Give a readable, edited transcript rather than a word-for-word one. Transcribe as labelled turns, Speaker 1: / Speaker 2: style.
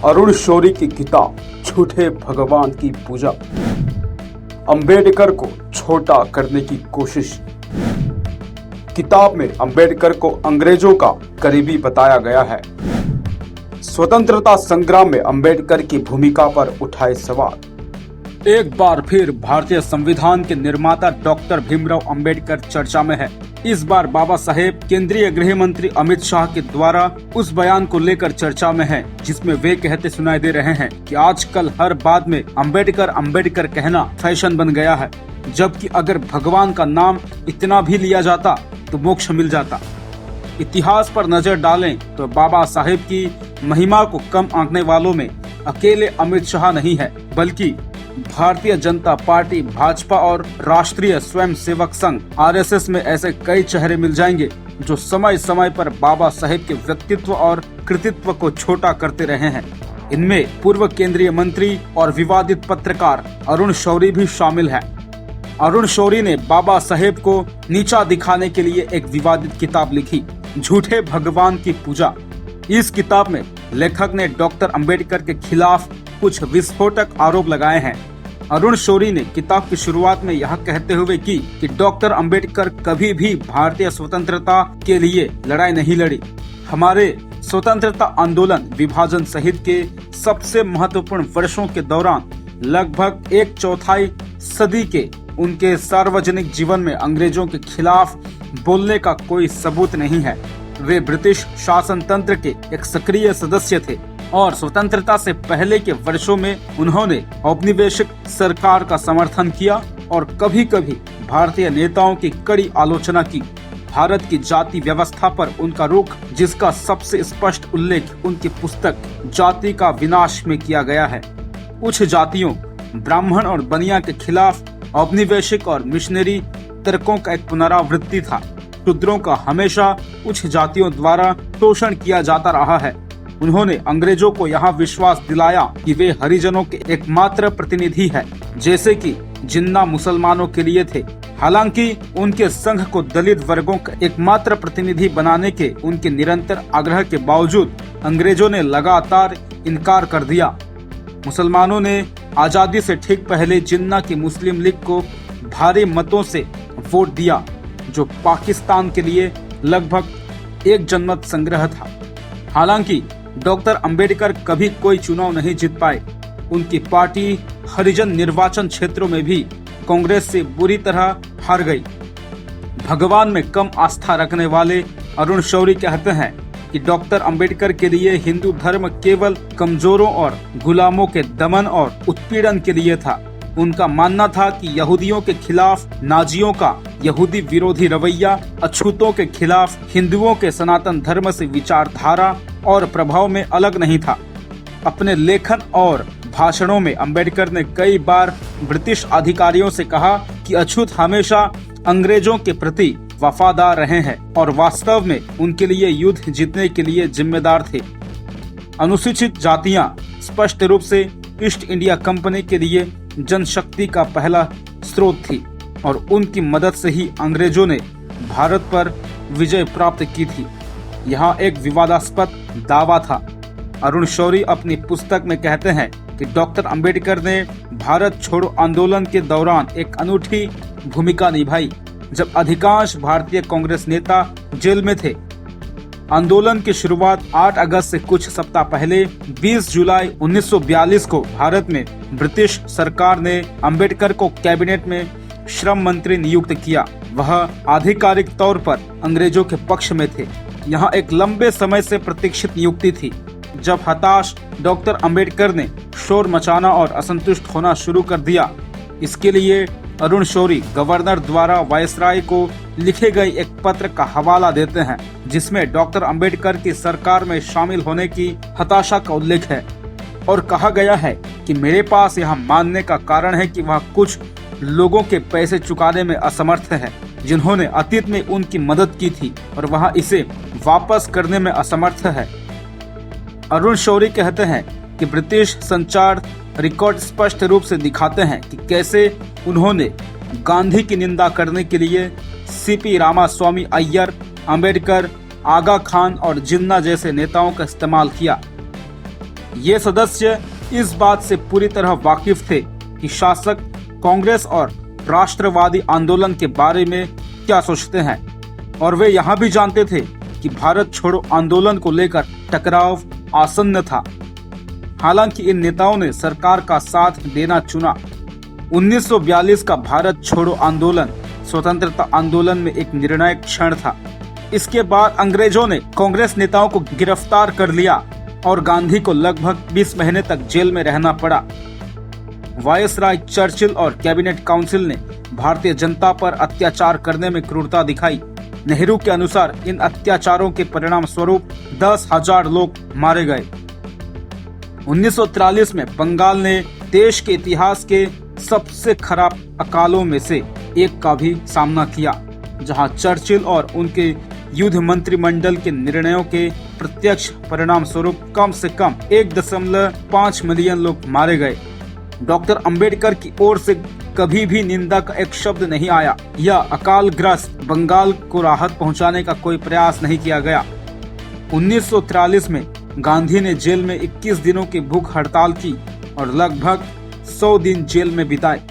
Speaker 1: अरुण शौरी की किताब झूठे भगवान की पूजा, अंबेडकर को छोटा करने की कोशिश। किताब में अंबेडकर को अंग्रेजों का करीबी बताया गया है। स्वतंत्रता संग्राम में अंबेडकर की भूमिका पर उठाए सवाल। एक बार फिर भारतीय संविधान के निर्माता डॉक्टर भीमराव अंबेडकर चर्चा में है। इस बार बाबा साहेब केंद्रीय गृह मंत्री अमित शाह के द्वारा उस बयान को लेकर चर्चा में है, जिसमें वे कहते सुनाई दे रहे हैं कि आजकल हर बात में अंबेडकर अंबेडकर कहना फैशन बन गया है, जबकि अगर भगवान का नाम इतना भी लिया जाता तो मोक्ष मिल जाता। इतिहास पर नजर डालें तो बाबा साहेब की महिमा को कम आंकने वालों में अकेले अमित शाह नहीं है, बल्कि भारतीय जनता पार्टी, भाजपा और राष्ट्रीय स्वयंसेवक संघ आरएसएस में ऐसे कई चेहरे मिल जाएंगे जो समय समय पर बाबा साहेब के व्यक्तित्व और कृतित्व को छोटा करते रहे हैं। इनमें पूर्व केंद्रीय मंत्री और विवादित पत्रकार अरुण शौरी भी शामिल है। अरुण शौरी ने बाबा साहेब को नीचा दिखाने के लिए एक विवादित किताब लिखी, झूठे भगवान की पूजा। इस किताब में लेखक ने डॉक्टर अंबेडकर के खिलाफ कुछ विस्फोटक आरोप लगाए हैं। अरुण शौरी ने किताब की शुरुआत में यह कहते हुए की कि डॉक्टर अंबेडकर कभी भी भारतीय स्वतंत्रता के लिए लड़ाई नहीं लड़ी। हमारे स्वतंत्रता आंदोलन, विभाजन सहित के सबसे महत्वपूर्ण वर्षों के दौरान लगभग एक चौथाई सदी के उनके सार्वजनिक जीवन में अंग्रेजों के खिलाफ बोलने का कोई सबूत नहीं है। वे ब्रिटिश शासन तंत्र के एक सक्रिय सदस्य थे और स्वतंत्रता से पहले के वर्षों में उन्होंने औपनिवेशिक सरकार का समर्थन किया और कभी कभी भारतीय नेताओं की कड़ी आलोचना की। भारत की जाति व्यवस्था पर उनका रुख, जिसका सबसे स्पष्ट उल्लेख उनकी पुस्तक जाति का विनाश में किया गया है, उच्च जातियों, ब्राह्मण और बनिया के खिलाफ औपनिवेशिक और मिशनरी तर्कों का एक पुनरावृत्ति था। शूद्रों का हमेशा उच्च जातियों द्वारा शोषण किया जाता रहा है। उन्होंने अंग्रेजों को यह विश्वास दिलाया कि वे हरिजनों के एकमात्र प्रतिनिधि हैं, जैसे कि जिन्ना मुसलमानों के लिए थे। हालांकि उनके संघ को दलित वर्गों का एकमात्र प्रतिनिधि बनाने के उनके निरंतर आग्रह के बावजूद अंग्रेजों ने लगातार इनकार कर दिया। मुसलमानों ने आजादी से ठीक पहले जिन्ना की मुस्लिम लीग को भारी मतों से वोट दिया, जो पाकिस्तान के लिए लगभग एक जनमत संग्रह था। हालांकि डॉक्टर अंबेडकर कभी कोई चुनाव नहीं जीत पाए। उनकी पार्टी हरिजन निर्वाचन क्षेत्रों में भी कांग्रेस से बुरी तरह हार गई। भगवान में कम आस्था रखने वाले अरुण शौरी कहते हैं कि डॉक्टर अंबेडकर के लिए हिंदू धर्म केवल कमजोरों और गुलामों के दमन और उत्पीड़न के लिए था। उनका मानना था कि यहूदियों के खिलाफ नाजियों का यहूदी विरोधी रवैया, अछूतों के खिलाफ हिंदुओं के सनातन धर्म से विचारधारा और प्रभाव में अलग नहीं था। अपने लेखन और भाषणों में अंबेडकर ने कई बार ब्रिटिश अधिकारियों से कहा कि अछूत हमेशा अंग्रेजों के प्रति वफादार रहे हैं और वास्तव में उनके लिए युद्ध जीतने के लिए जिम्मेदार थे। अनुसूचित जातियां स्पष्ट रूप से ईस्ट इंडिया कंपनी के लिए जनशक्ति का पहला स्रोत थी और उनकी मदद से ही अंग्रेजों ने भारत पर विजय प्राप्त की थी। यहाँ एक विवादास्पद दावा था। अरुण शौरी अपनी पुस्तक में कहते हैं कि डॉक्टर अंबेडकर ने भारत छोड़ो आंदोलन के दौरान एक अनूठी भूमिका निभाई, जब अधिकांश भारतीय कांग्रेस नेता जेल में थे। आंदोलन की शुरुआत 8 अगस्त से कुछ सप्ताह पहले 20 जुलाई 1942 को भारत में ब्रिटिश सरकार ने अंबेडकर को कैबिनेट में श्रम मंत्री नियुक्त किया। वह आधिकारिक तौर पर अंग्रेजों के पक्ष में थे। यह एक लंबे समय से प्रतीक्षित नियुक्ति थी। जब हताश डॉक्टर अंबेडकर ने शोर मचाना और असंतुष्ट होना शुरू कर दिया, इसके लिए अरुण शौरी गवर्नर द्वारा वायसराय को लिखे गए एक पत्र का हवाला देते हैं, जिसमें डॉक्टर अंबेडकर की सरकार में शामिल होने की हताशा का उल्लेख है और कहा गया है कि मेरे पास यह मानने का कारण है कि वह कुछ लोगों के पैसे चुकाने में असमर्थ है, जिन्होंने अतीत में उनकी मदद की थी और वह इसे वापस करने में असमर्थ है। अरुण शौरी कहते हैं कि ब्रिटिश संचार रिकॉर्ड स्पष्ट रूप से दिखाते हैं कि कैसे उन्होंने गांधी की निंदा करने के लिए सीपी रामास्वामी अय्यर, अंबेडकर, आगा खान और जिन्ना जैसे नेताओं का इस्तेमाल किया। ये सदस्य इस बात से पूरी तरह वाकिफ थे कि शासक कांग्रेस और राष्ट्रवादी आंदोलन के बारे में क्या सोचते हैं, और वे यहाँ भी जानते थे कि भारत छोड़ो आंदोलन को लेकर टकराव आसन्न था। हालांकि इन नेताओं ने सरकार का साथ देना चुना। 1942 का भारत छोड़ो आंदोलन स्वतंत्रता आंदोलन में एक निर्णायक क्षण था। इसके बाद अंग्रेजों ने कांग्रेस नेताओं को गिरफ्तार कर लिया और गांधी को लगभग 20 महीने तक जेल में रहना पड़ा। वायसराय चर्चिल और कैबिनेट काउंसिल ने भारतीय जनता पर अत्याचार करने में क्रूरता दिखाई। नेहरू के अनुसार इन अत्याचारों के परिणाम स्वरूप 10,000 लोग मारे गए। 1943 में बंगाल ने देश के इतिहास के सबसे खराब अकालों में से एक का भी सामना किया, जहां चर्चिल और उनके युद्ध मंत्रिमंडल के निर्णयों के प्रत्यक्ष परिणाम स्वरूप कम से कम 1.5 मिलियन लोग मारे गए। डॉक्टर अंबेडकर की ओर से कभी भी निंदा का एक शब्द नहीं आया या अकालग्रस्त बंगाल को राहत पहुंचाने का कोई प्रयास नहीं किया गया। 1943 में गांधी ने जेल में 21 दिनों की भूख हड़ताल की और लगभग 100 दिन जेल में बिताए।